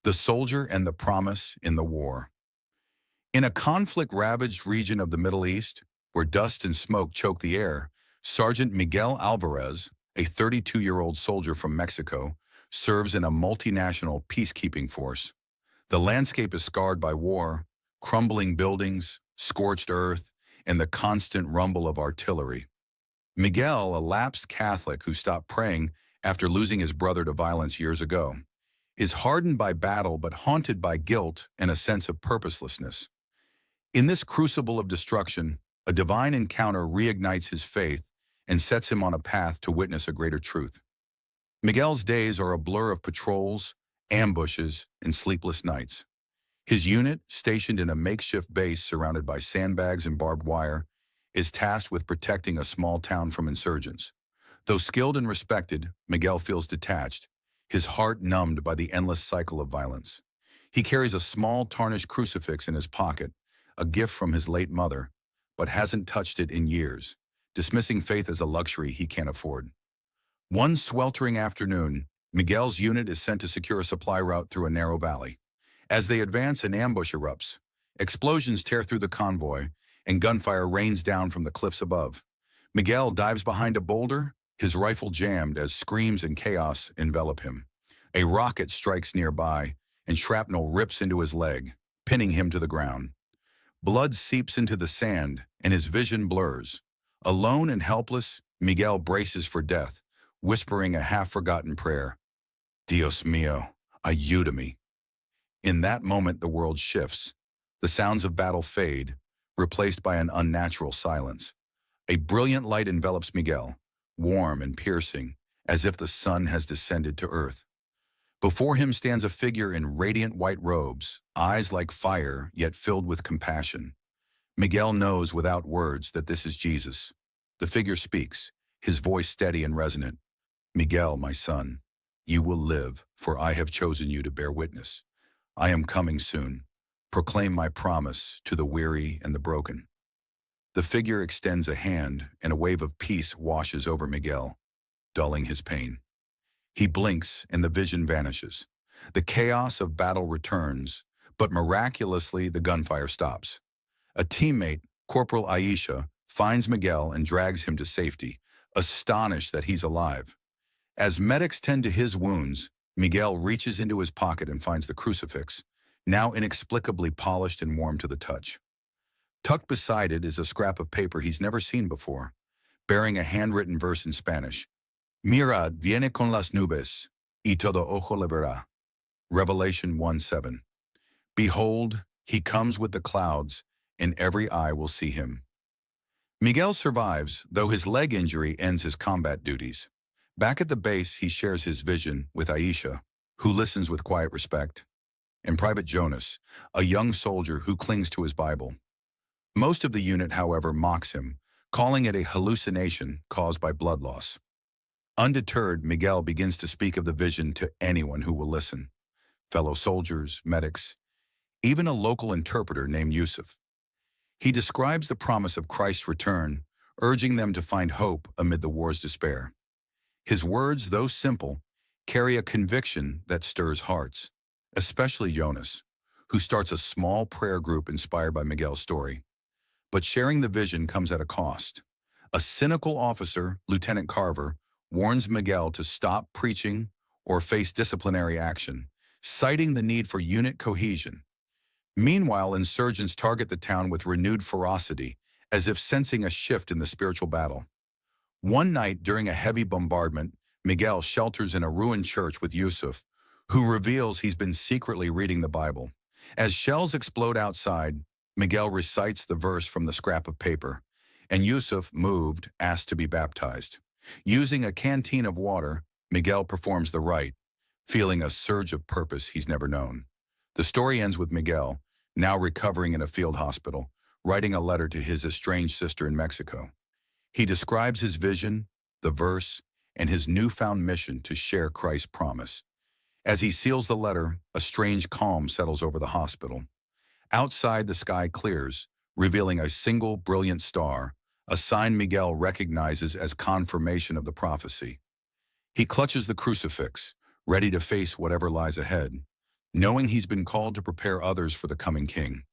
The Soldier and the Promise in the War. In a conflict-ravaged region of the Middle East, where dust and smoke choke the air, Sergeant Miguel Alvarez, a 32-year-old soldier from Mexico, serves in a multinational peacekeeping force. The landscape is scarred by war, crumbling buildings, scorched earth, and the constant rumble of artillery. Miguel, a lapsed Catholic who stopped praying after losing his brother to violence years ago, is hardened by battle but haunted by guilt and a sense of purposelessness. In this crucible of destruction, a divine encounter reignites his faith and sets him on a path to witness a greater truth. Miguel's days are a blur of patrols, ambushes, and sleepless nights. His unit, stationed in a makeshift base surrounded by sandbags and barbed wire, is tasked with protecting a small town from insurgents. Though skilled and respected, Miguel feels detached, his heart numbed by the endless cycle of violence. He carries a small tarnished crucifix in his pocket, a gift from his late mother, but hasn't touched it in years, dismissing faith as a luxury he can't afford. One sweltering afternoon, Miguel's unit is sent to secure a supply route through a narrow valley. As they advance, an ambush erupts. Explosions tear through the convoy, and gunfire rains down from the cliffs above. Miguel dives behind a boulder, his rifle jammed as screams and chaos envelop him. A rocket strikes nearby, and shrapnel rips into his leg, pinning him to the ground. Blood seeps into the sand, and his vision blurs. Alone and helpless, Miguel braces for death, whispering a half-forgotten prayer. Dios mío, ayúdame. In that moment, the world shifts. The sounds of battle fade, replaced by an unnatural silence. A brilliant light envelops Miguel, warm and piercing, as if the sun has descended to earth. Before him stands a figure in radiant white robes, eyes like fire, yet filled with compassion. Miguel knows without words that this is Jesus. The figure speaks, his voice steady and resonant. Miguel, my son, you will live, for I have chosen you to bear witness. I am coming soon. Proclaim my promise to the weary and the broken. The figure extends a hand, and a wave of peace washes over Miguel, dulling his pain. He blinks, and the vision vanishes. The chaos of battle returns, but miraculously the gunfire stops. A teammate, Corporal Aisha, finds Miguel and drags him to safety, astonished that he's alive. As medics tend to his wounds, Miguel reaches into his pocket and finds the crucifix, now inexplicably polished and warm to the touch. Tucked beside it is a scrap of paper he's never seen before, bearing a handwritten verse in Spanish. Mirad viene con las nubes, y todo ojo le verá. Revelation 1:7. Behold, he comes with the clouds, and every eye will see him. Miguel survives, though his leg injury ends his combat duties. Back at the base, he shares his vision with Aisha, who listens with quiet respect, and Private Jonas, a young soldier who clings to his Bible. Most of the unit, however, mocks him, calling it a hallucination caused by blood loss. Undeterred, Miguel begins to speak of the vision to anyone who will listen. Fellow soldiers, medics, even a local interpreter named Yusuf. He describes the promise of Christ's return, urging them to find hope amid the war's despair. His words, though simple, carry a conviction that stirs hearts, especially Jonas, who starts a small prayer group inspired by Miguel's story. But sharing the vision comes at a cost. A cynical officer, Lieutenant Carver, warns Miguel to stop preaching or face disciplinary action, citing the need for unit cohesion. Meanwhile, insurgents target the town with renewed ferocity, as if sensing a shift in the spiritual battle. One night, during a heavy bombardment, Miguel shelters in a ruined church with Yusuf, who reveals he's been secretly reading the Bible. As shells explode outside, Miguel recites the verse from the scrap of paper, and Yusuf, moved, asks to be baptized. Using a canteen of water, Miguel performs the rite, feeling a surge of purpose he's never known. The story ends with Miguel, now recovering in a field hospital, writing a letter to his estranged sister in Mexico. He describes his vision, the verse, and his newfound mission to share Christ's promise. As he seals the letter, a strange calm settles over the hospital. Outside, the sky clears, revealing a single brilliant star, a sign Miguel recognizes as confirmation of the prophecy. He clutches the crucifix, ready to face whatever lies ahead. knowing he's been called to prepare others for the coming king.